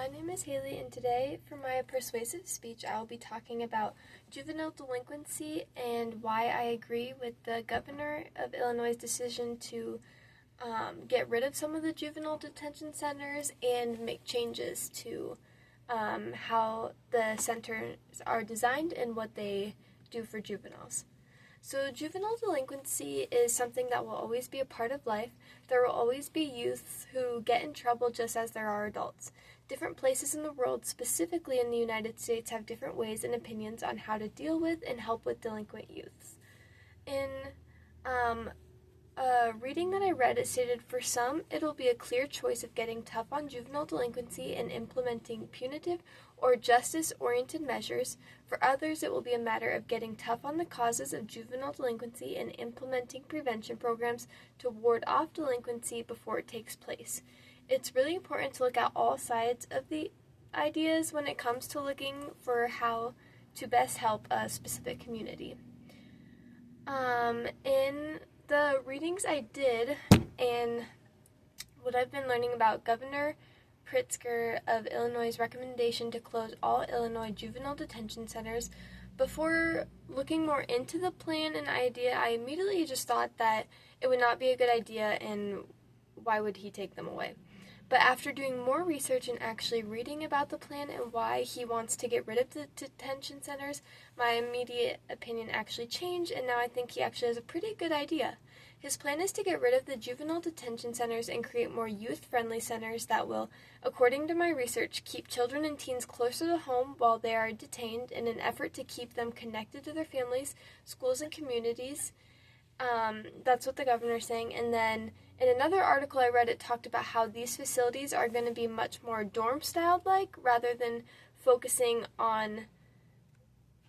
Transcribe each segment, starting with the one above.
My name is Haley, and today for my persuasive speech I will be talking about juvenile delinquency and why I agree with the governor of Illinois' decision to get rid of some of the juvenile detention centers and make changes to how the centers are designed and what they do for juveniles. So juvenile delinquency is something that will always be a part of life. There will always be youths who get in trouble just as there are adults. Different places in the world, specifically in the United States, have different ways and opinions on how to deal with and help with delinquent youths. In a reading that I read, it stated, for some, it'll be a clear choice of getting tough on juvenile delinquency and implementing punitive or justice-oriented measures. For others, it will be a matter of getting tough on the causes of juvenile delinquency and implementing prevention programs to ward off delinquency before it takes place. It's really important to look at all sides of the ideas when it comes to looking for how to best help a specific community. In the readings I did and what I've been learning about Governor Pritzker of Illinois' recommendation to close all Illinois juvenile detention centers, before looking more into the plan and idea, I immediately just thought that it would not be a good idea and why would he take them away. But after doing more research and actually reading about the plan and why he wants to get rid of the detention centers, my immediate opinion actually changed, and now I think he actually has a pretty good idea. His plan is to get rid of the juvenile detention centers and create more youth-friendly centers that will, according to my research, keep children and teens closer to home while they are detained in an effort to keep them connected to their families, schools, and communities. That's what the governor's saying. And then in another article I read, it talked about how these facilities are going to be much more dorm-styled like, rather than focusing on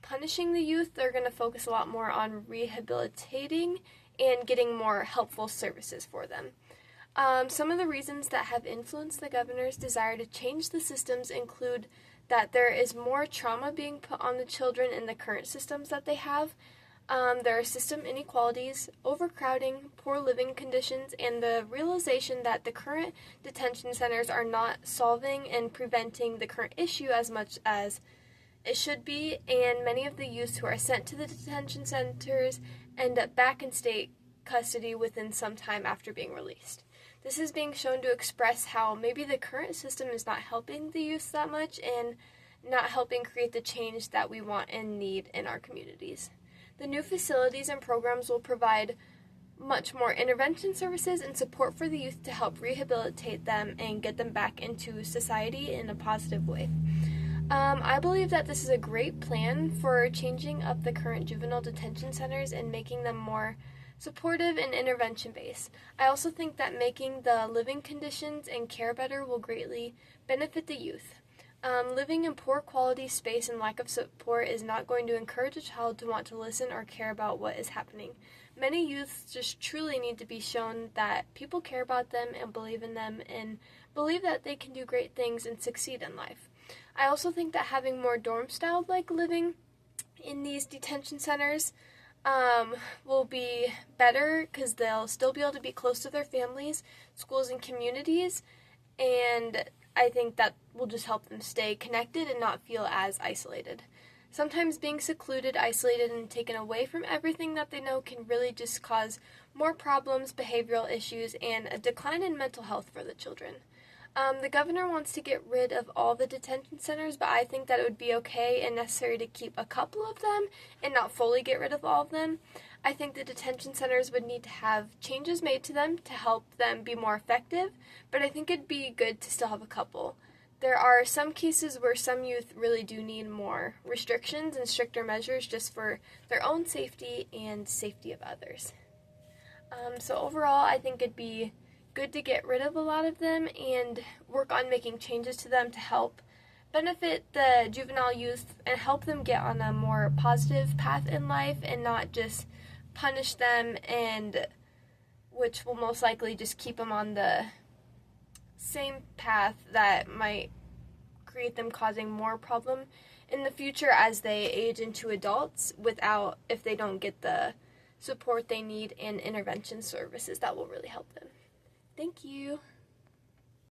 punishing the youth. They're going to focus a lot more on rehabilitating and getting more helpful services for them. Some of the reasons that have influenced the governor's desire to change the systems include that there is more trauma being put on the children in the current systems that they have. There are system inequalities, overcrowding, poor living conditions, and the realization that the current detention centers are not solving and preventing the current issue as much as it should be, and many of the youths who are sent to the detention centers end up back in state custody within some time after being released. This is being shown to express how maybe the current system is not helping the youth that much and not helping create the change that we want and need in our communities. The new facilities and programs will provide much more intervention services and support for the youth to help rehabilitate them and get them back into society in a positive way. I believe that this is a great plan for changing up the current juvenile detention centers and making them more supportive and intervention-based. I also think that making the living conditions and care better will greatly benefit the youth. Living in poor quality space and lack of support is not going to encourage a child to want to listen or care about what is happening. Many youths just truly need to be shown that people care about them and believe in them and believe that they can do great things and succeed in life. I also think that having more dorm-style like living in these detention centers will be better because they'll still be able to be close to their families, schools, and communities, and I think that will just help them stay connected and not feel as isolated. Sometimes being secluded, isolated, and taken away from everything that they know can really just cause more problems, behavioral issues, and a decline in mental health for the children. The governor wants to get rid of all the detention centers, but I think that it would be okay and necessary to keep a couple of them and not fully get rid of all of them. I think the detention centers would need to have changes made to them to help them be more effective, but I think it'd be good to still have a couple. There are some cases where some youth really do need more restrictions and stricter measures just for their own safety and safety of others. So overall, I think it'd be good to get rid of a lot of them and work on making changes to them to help benefit the juvenile youth and help them get on a more positive path in life and not just punish them, and which will most likely just keep them on the same path that might create them causing more problem in the future as they age into adults if they don't get the support they need and intervention services that will really help them. Thank you.